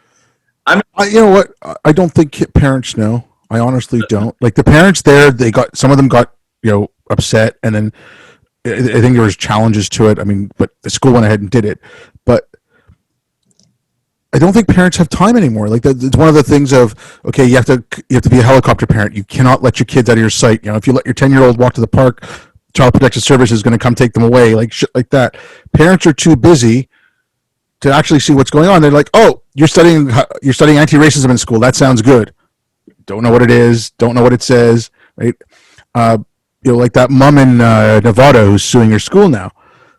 You know what? I don't think parents know. I honestly don't. Like the parents there, some of them got upset, and then I think there was challenges to it. I mean, but the school went ahead and did it. But I don't think parents have time anymore. Like it's one of the things of, okay, you have to be a helicopter parent. You cannot let your kids out of your sight. If you let your 10-year-old walk to the park, Child Protective Service is going to come take them away, like shit like that. Parents are too busy to actually see what's going on. They're like, oh, you're studying anti-racism in school. That sounds good. Don't know what it is. Don't know what it says. Right? Like that mom in Nevada who's suing your school now.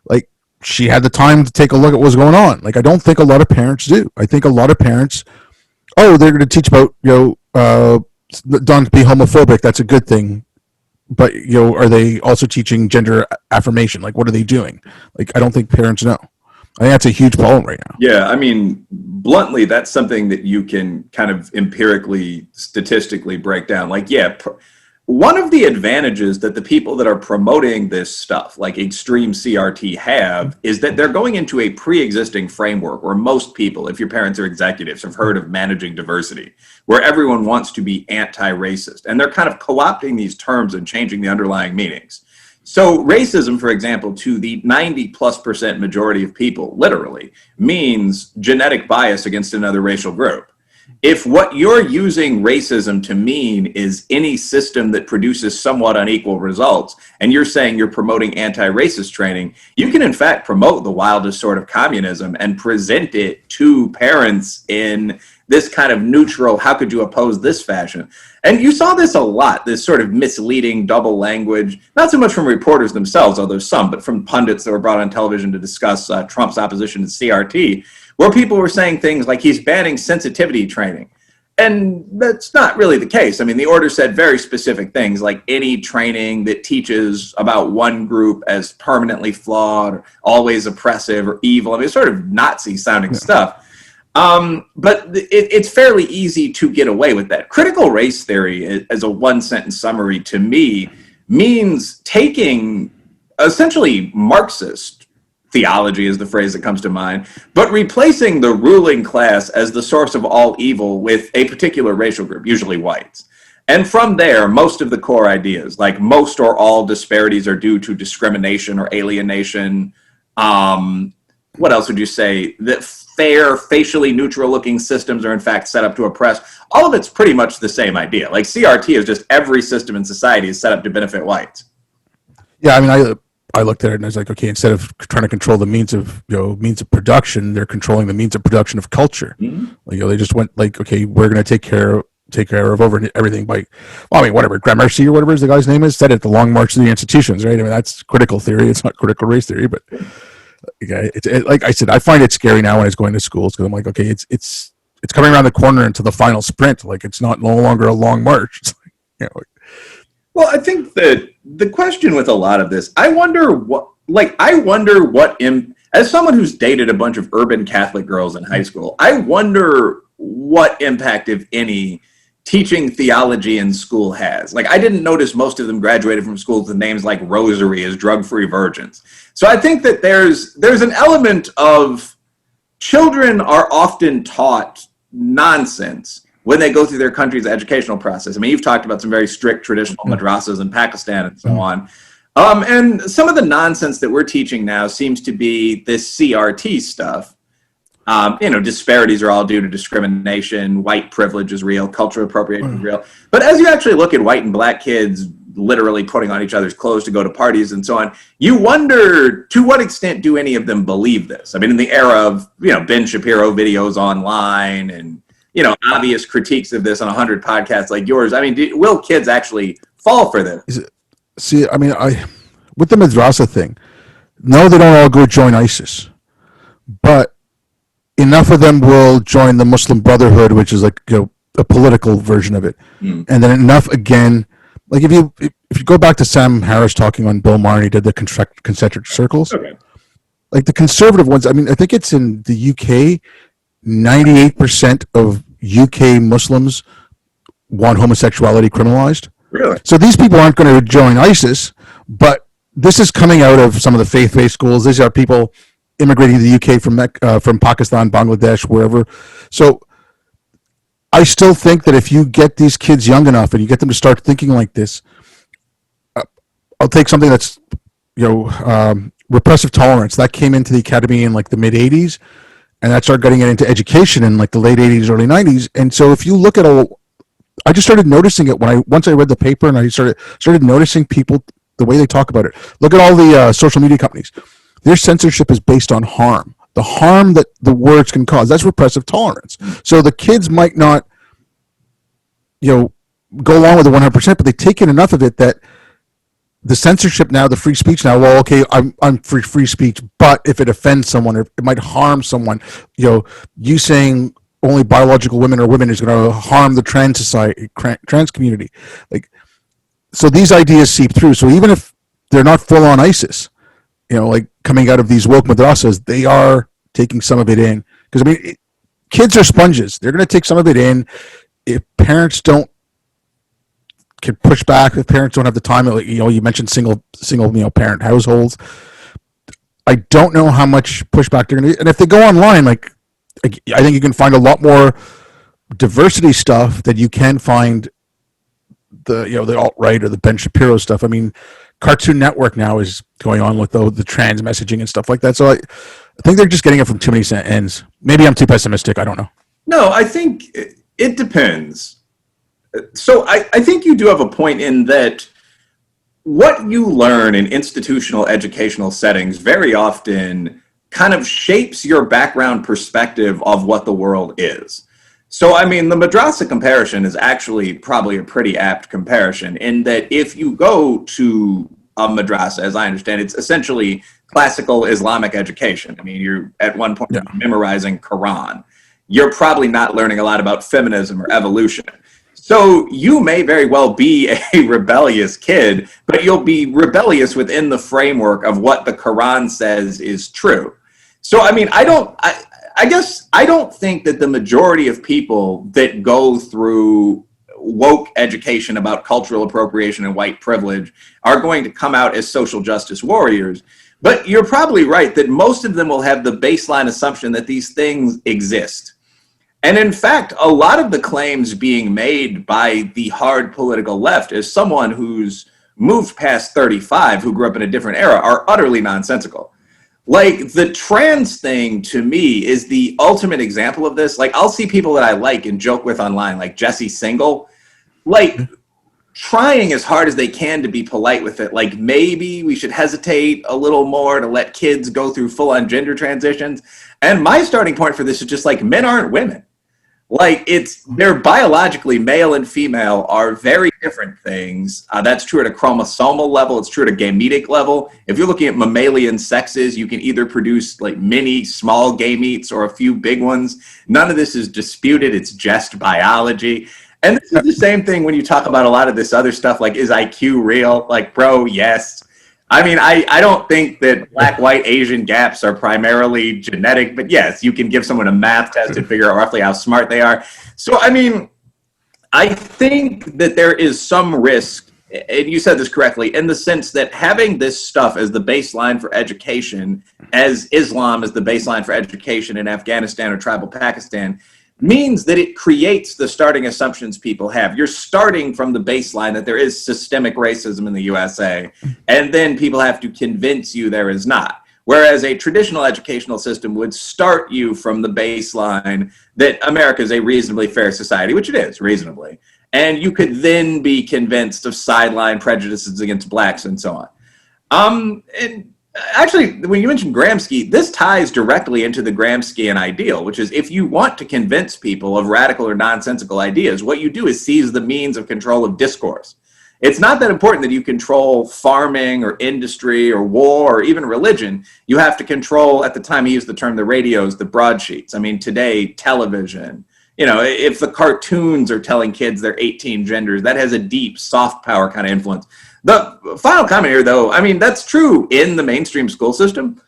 Like, she had the time to take a look at what's going on. Like, I don't think a lot of parents do. I think a lot of parents, they're going to teach about, don't be homophobic. That's a good thing. But, are they also teaching gender affirmation? Like, what are they doing? Like, I don't think parents know. I think that's a huge problem right now. Yeah, I mean, bluntly, that's something that you can kind of empirically, statistically break down. Like, one of the advantages that the people that are promoting this stuff, like extreme CRT, have is that they're going into a pre-existing framework where most people, if your parents are executives, have heard of managing diversity, where everyone wants to be anti-racist. And they're kind of co-opting these terms and changing the underlying meanings. So racism, for example, to the 90+% majority of people, literally, means genetic bias against another racial group. If what you're using racism to mean is any system that produces somewhat unequal results, and you're saying you're promoting anti-racist training, you can in fact promote the wildest sort of communism and present it to parents in this kind of neutral, how could you oppose this fashion? And you saw this a lot, this sort of misleading double language, not so much from reporters themselves, although some, but from pundits that were brought on television to discuss Trump's opposition to CRT, where people were saying things like he's banning sensitivity training. And that's not really the case. I mean, the order said very specific things, like any training that teaches about one group as permanently flawed, or always oppressive or evil. I mean, it's sort of Nazi-sounding stuff. But it's fairly easy to get away with that. Critical race theory, as a one-sentence summary to me, means taking essentially Marxist theology is the phrase that comes to mind, but replacing the ruling class as the source of all evil with a particular racial group, usually whites. And from there, most of the core ideas, like most or all disparities are due to discrimination or alienation. What else would you say? That fair, facially neutral looking systems are in fact set up to oppress. All of it's pretty much the same idea. Like CRT is just every system in society is set up to benefit whites. Yeah, I mean, I looked at it and I was like, okay, instead of trying to control the means of production, they're controlling the means of production of culture. Mm-hmm. Like, they just went like, okay, we're going to take care of over everything by, well, I mean, whatever, Gramercy or whatever the guy's name is, said it, the long march to the institutions, right? I mean, that's critical theory. It's not critical race theory, but okay, like I said, I find it scary now when it's going to schools because I'm like, okay, it's coming around the corner into the final sprint. Like, it's no longer a long march. It's like, well, I think that the question with a lot of this, I wonder what, as someone who's dated a bunch of urban Catholic girls in high school, I wonder what impact, if any, teaching theology in school has. Like, I didn't notice most of them graduated from schools with names like Rosary as drug-free virgins. So I think that there's an element of children are often taught nonsense when they go through their country's educational process. I mean, you've talked about some very strict traditional madrasas in Pakistan and so on. And some of the nonsense that we're teaching now seems to be this CRT stuff. Disparities are all due to discrimination. White privilege is real. Cultural appropriation is real. But as you actually look at white and black kids literally putting on each other's clothes to go to parties and so on, you wonder, to what extent do any of them believe this? I mean, in the era of, Ben Shapiro videos online and, obvious critiques of this on 100 podcasts like yours, I mean, will kids actually fall for this? See, I mean, with the madrasa thing, no, they don't all go join ISIS, but enough of them will join the Muslim Brotherhood, which is like a political version of it, and then enough again. Like if you go back to Sam Harris talking on Bill Maher, and he did the concentric circles. Okay. Like the conservative ones, I mean, I think it's in the UK, 98% of UK Muslims want homosexuality criminalized. Really? So these people aren't going to join ISIS, but this is coming out of some of the faith-based schools. These are people immigrating to the UK from Pakistan, Bangladesh, wherever. So I still think that if you get these kids young enough and you get them to start thinking like this, I'll take something that's, repressive tolerance. That came into the academy in like the mid 80s, and that started getting it into education in like the late 80s, early 90s. And so if you look at I just started noticing it once I read the paper, and I started noticing people, the way they talk about it. Look at all the social media companies. Their censorship is based on harm. The harm that the words can cause. That's repressive tolerance. So the kids might not, go along with the 100%, but they take in enough of it that the censorship now, the free speech now, well, okay, I'm free speech, but if it offends someone, or it might harm someone, you saying only biological women or women is going to harm the trans community. Like, so these ideas seep through. So even if they're not full on ISIS, like coming out of these woke madrasas, they are taking some of it in. Because, I mean, kids are sponges. They're going to take some of it in. If parents can push back, if parents don't have the time, you mentioned single parent households. I don't know how much pushback they're going to, and if they go online, like, I think you can find a lot more diversity stuff that you can find the alt-right or the Ben Shapiro stuff. I mean, Cartoon Network now is going on with the trans messaging and stuff like that. So I think they're just getting it from too many ends. Maybe I'm too pessimistic. I don't know. No, I think it depends. So I think you do have a point in that what you learn in institutional educational settings very often kind of shapes your background perspective of what the world is. So, I mean, the madrasa comparison is actually probably a pretty apt comparison in that if you go to a madrasa, as I understand, it's essentially classical Islamic education. I mean, you're at one point memorizing Quran. You're probably not learning a lot about feminism or evolution. So you may very well be a rebellious kid, but you'll be rebellious within the framework of what the Quran says is true. So, I mean, I guess I don't think that the majority of people that go through woke education about cultural appropriation and white privilege are going to come out as social justice warriors. But you're probably right that most of them will have the baseline assumption that these things exist. And in fact, a lot of the claims being made by the hard political left as someone who's moved past 35, who grew up in a different era, are utterly nonsensical. Like, the trans thing, to me, is the ultimate example of this. Like, I'll see people that I like and joke with online, like Jesse Single, like, trying as hard as they can to be polite with it. Like, maybe we should hesitate a little more to let kids go through full-on gender transitions. And my starting point for this is just, like, men aren't women. Like, they're biologically male and female are very different things. That's true at a chromosomal level. It's true at a gametic level. If you're looking at mammalian sexes, you can either produce like many small gametes or a few big ones. None of this is disputed. It's just biology. And this is the same thing when you talk about a lot of this other stuff, like, is IQ real? Like, bro, yes. I mean, I don't think that black, white, Asian gaps are primarily genetic, but yes, you can give someone a math test and figure out roughly how smart they are. So, I mean, I think that there is some risk, and you said this correctly, in the sense that having this stuff as the baseline for education, as Islam is the baseline for education in Afghanistan or tribal Pakistan, means that it creates the starting assumptions people have. You're starting from the baseline that there is systemic racism in the USA, and then people have to convince you there is not. Whereas a traditional educational system would start you from the baseline that America is a reasonably fair society, which it is, reasonably. And you could then be convinced of sideline prejudices against blacks and so on. And actually, when you mentioned Gramsci, this ties directly into the Gramscian ideal, which is if you want to convince people of radical or nonsensical ideas, what you do is seize the means of control of discourse. It's not that important that you control farming or industry or war or even religion. You have to control, at the time he used the term, the radios, the broadsheets. I mean, today, television. You know, if the cartoons are telling kids they're 18 genders, that has a deep soft power kind of influence. The final comment here, though, I mean, that's true in the mainstream school system,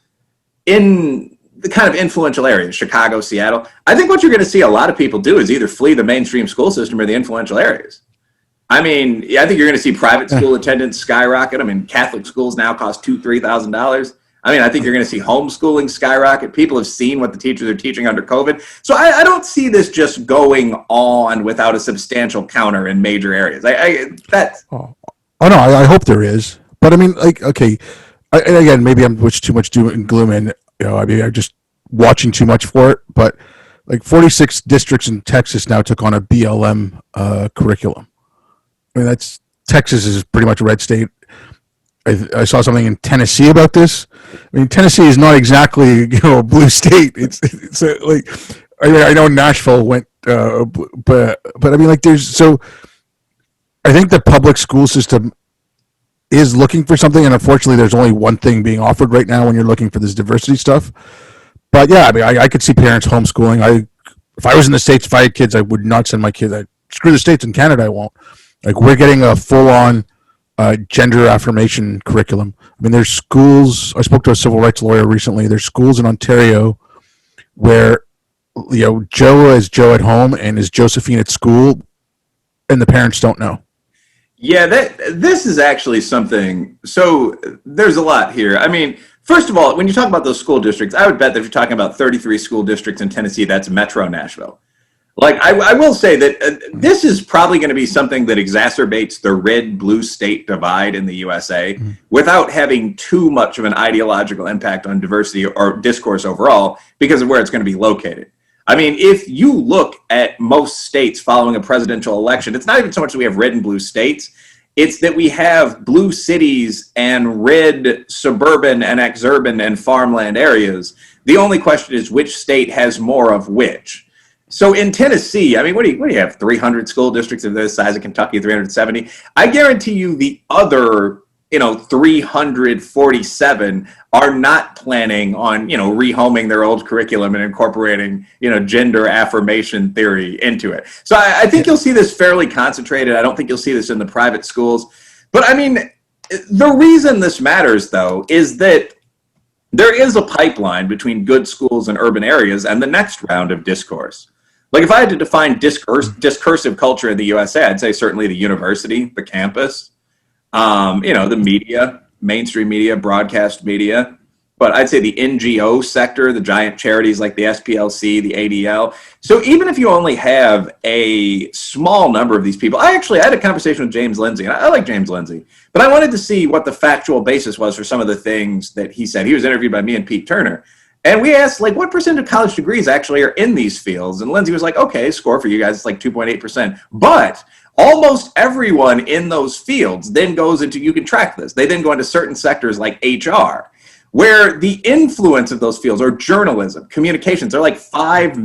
in the kind of influential areas, Chicago, Seattle. I think what you're going to see a lot of people do is either flee the mainstream school system or the influential areas. I mean, I think you're going to see private school attendance skyrocket. I mean, Catholic schools now cost $2,000-$3,000. I mean, I think you're going to see homeschooling skyrocket. People have seen what the teachers are teaching under COVID. So I don't see this just going on without a substantial counter in major areas. Oh no, I hope there is. But I mean, like, okay, and again, maybe I'm too much doom and gloom, and I mean, I'm just watching too much for it. But like, 46 districts in Texas now took on a BLM curriculum. I mean, Texas is pretty much a red state. I saw something in Tennessee about this. I mean, Tennessee is not exactly a blue state. It's like, I mean, I know Nashville went, but I mean, like, I think the public school system is looking for something, and unfortunately, there's only one thing being offered right now when you're looking for this diversity stuff. But yeah, I mean, I could see parents homeschooling. If I was in the States, if I had kids, I would not send my kids. Screw the States. In Canada, I won't. Like, we're getting a full-on gender affirmation curriculum. I mean, there's schools. I spoke to a civil rights lawyer recently. There's schools in Ontario where, Joe is Joe at home and is Josephine at school, and the parents don't know. Yeah, this is actually something. So there's a lot here. I mean, first of all, when you talk about those school districts, I would bet that if you're talking about 33 school districts in Tennessee, that's Metro Nashville. Like, I will say that this is probably going to be something that exacerbates the red-blue state divide in the USA without having too much of an ideological impact on diversity or discourse overall because of where it's going to be located. I mean, if you look at most states following a presidential election, it's not even so much that we have red and blue states. It's that we have blue cities and red suburban and exurban and farmland areas. The only question is which state has more of which. So in Tennessee, I mean, what do you have? 300 school districts of the size of Kentucky, 370. I guarantee you the other 347 are not planning on, rehoming their old curriculum and incorporating, gender affirmation theory into it. So I think you'll see this fairly concentrated. I don't think you'll see this in the private schools. But I mean, the reason this matters, though, is that there is a pipeline between good schools and urban areas and the next round of discourse. Like, if I had to define discursive culture in the USA, I'd say certainly the university, the campus, the media, mainstream media, broadcast media, but I'd say the NGO sector, the giant charities like the SPLC, the ADL. So even if you only have a small number of these people, I had a conversation with James Lindsay, and I like James Lindsay, but I wanted to see what the factual basis was for some of the things that he said. He was interviewed by me and Pete Turner. And we asked, like, what percent of college degrees actually are in these fields? And Lindsay was like, okay, score for you guys, it's like 2.8%. But almost everyone in those fields then goes into, you can track this, they then go into certain sectors like HR, where the influence of those fields are journalism, communications. They're like 5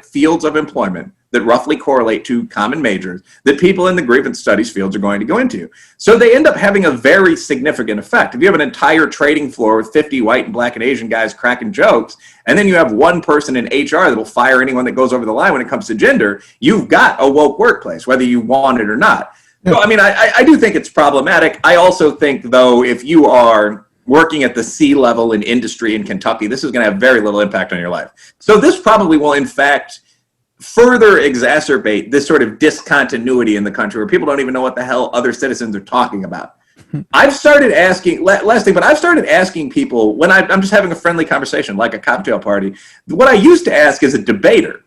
fields of employment that roughly correlate to common majors that people in the grievance studies fields are going to go into. So they end up having a very significant effect. If you have an entire trading floor with 50 white and black and Asian guys cracking jokes, and then you have one person in HR that will fire anyone that goes over the line when it comes to gender, you've got a woke workplace, whether you want it or not. So, I mean, I do think it's problematic. I also think, though, if you are working at the C level in industry in Kentucky, this is going to have very little impact on your life. So this probably will, in fact, further exacerbate this sort of discontinuity in the country where people don't even know what the hell other citizens are talking about. I've started asking, last thing, but I've started asking people when I'm just having a friendly conversation, like a cocktail party. What I used to ask as a debater,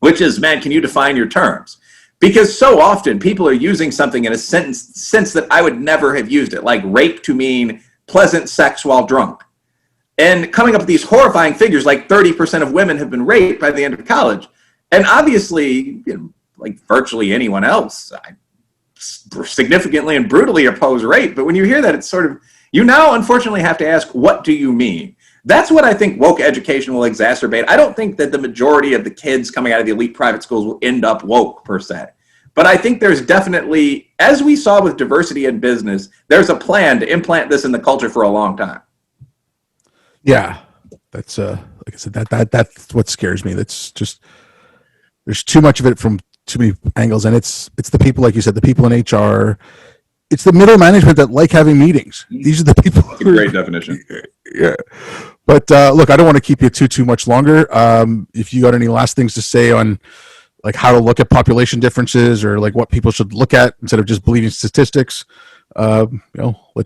which is, man, can you define your terms? Because so often people are using something in a sense that I would never have used it, like rape to mean pleasant sex while drunk. and coming up with these horrifying figures like 30% of women have been raped by the end of college. And obviously, like virtually anyone else, I significantly and brutally oppose rape. But when you hear that, it's sort of, you now unfortunately have to ask, what do you mean? That's what I think woke education will exacerbate. I don't think that the majority of the kids coming out of the elite private schools will end up woke per se. But I think there's definitely, as we saw with diversity in business, there's a plan to implant this in the culture for a long time. Yeah, that's like I said, that's what scares me. That's just, there's too much of it from too many angles, and it's the people, like you said, the people in HR. It's the middle management that like having meetings. These are the people. That's a great definition. Yeah, but look, I don't want to keep you too much longer. If you got any last things to say on like how to look at population differences, or like what people should look at instead of just believing statistics, let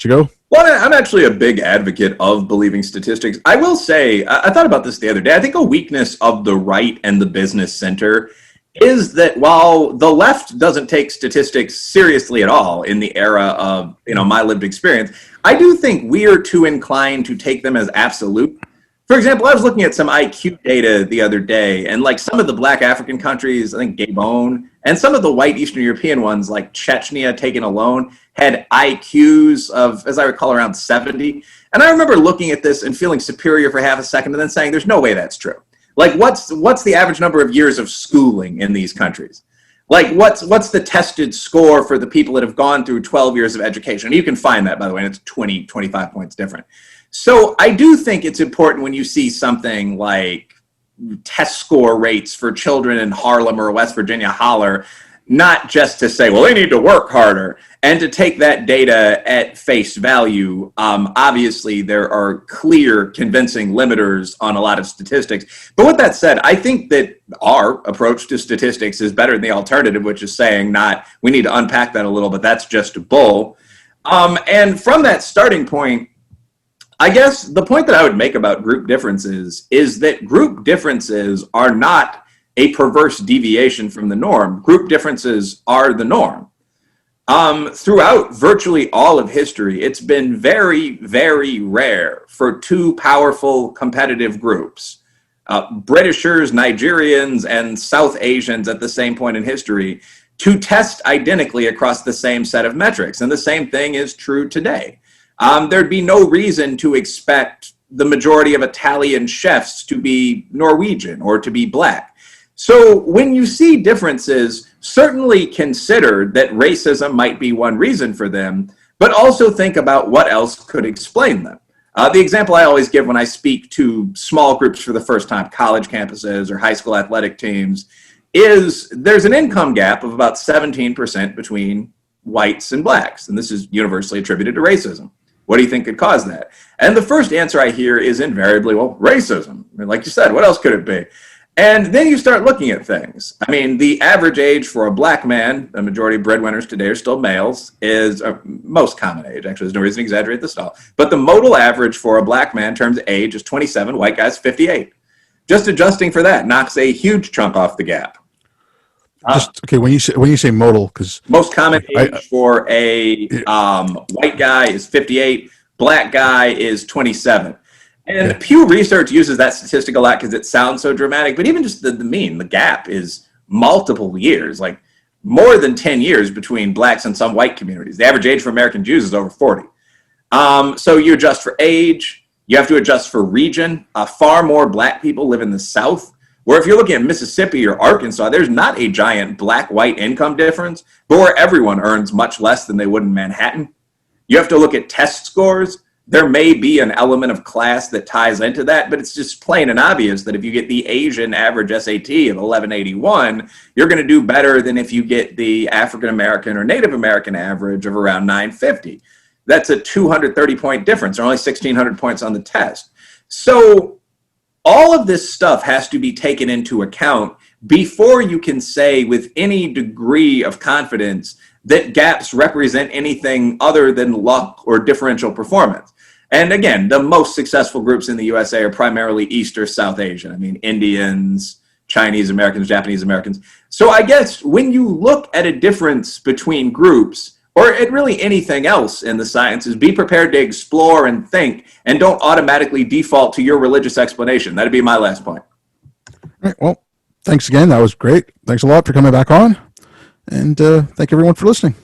you go. Well, I'm actually a big advocate of believing statistics. I will say, I thought about this the other day. I think a weakness of the right and the business center is that while the left doesn't take statistics seriously at all in the era of, my lived experience, I do think we are too inclined to take them as absolute. For example, I was looking at some IQ data the other day, and like some of the Black African countries, I think Gabon, and some of the white Eastern European ones, like Chechnya taken alone, had IQs of, as I recall, around 70. And I remember looking at this and feeling superior for half a second and then saying, there's no way that's true. Like, what's the average number of years of schooling in these countries? Like, what's the tested score for the people that have gone through 12 years of education? And you can find that, by the way, and it's 20, 25 points different. So I do think it's important when you see something like test score rates for children in Harlem or West Virginia holler, not just to say, well, they need to work harder, and to take that data at face value. Obviously, there are clear, convincing limiters on a lot of statistics. But with that said, I think that our approach to statistics is better than the alternative, which is saying we need to unpack that a little, but that's just bull. And from that starting point, I guess the point that I would make about group differences is that group differences are not a perverse deviation from the norm. Group differences are the norm. Throughout virtually all of history, it's been very, very rare for two powerful competitive groups, Britishers, Nigerians, and South Asians at the same point in history, to test identically across the same set of metrics. And the same thing is true today. There'd be no reason to expect the majority of Italian chefs to be Norwegian or to be Black. So when you see differences, certainly consider that racism might be one reason for them, but also think about what else could explain them. The example I always give when I speak to small groups for the first time, college campuses or high school athletic teams, is there's an income gap of about 17% between whites and Blacks, and this is universally attributed to racism. What do you think could cause that? And the first answer I hear is invariably, well, racism. I mean, like you said, what else could it be? And then you start looking at things. I mean, the average age for a Black man, the majority of breadwinners today are still males, is most common age. Actually, there's no reason to exaggerate this at all. But the modal average for a Black man in terms of age is 27, white guys 58. Just adjusting for that knocks a huge chunk off the gap. Okay, when you say modal, because most common age for a white guy is 58, Black guy is 27. And Pew Research uses that statistic a lot because it sounds so dramatic, but even just the mean, the gap is multiple years, like more than 10 years between Blacks and some white communities. The average age for American Jews is over 40. So you adjust for age, you have to adjust for region. Far more Black people live in the South, where if you're looking at Mississippi or Arkansas, there's not a giant Black-white income difference, but where everyone earns much less than they would in Manhattan. You have to look at test scores. There may be an element of class that ties into that, but it's just plain and obvious that if you get the Asian average SAT of 1181, you're going to do better than if you get the African American or Native American average of around 950. That's a 230-point difference. There are only 1,600 points on the test. So all of this stuff has to be taken into account before you can say with any degree of confidence that gaps represent anything other than luck or differential performance. And again, the most successful groups in the USA are primarily East or South Asian. I mean, Indians, Chinese Americans, Japanese Americans. So I guess when you look at a difference between groups, or at really anything else in the sciences, be prepared to explore and think, and don't automatically default to your religious explanation. That'd be my last point. All right, well, thanks again. That was great. Thanks a lot for coming back on. And thank everyone for listening.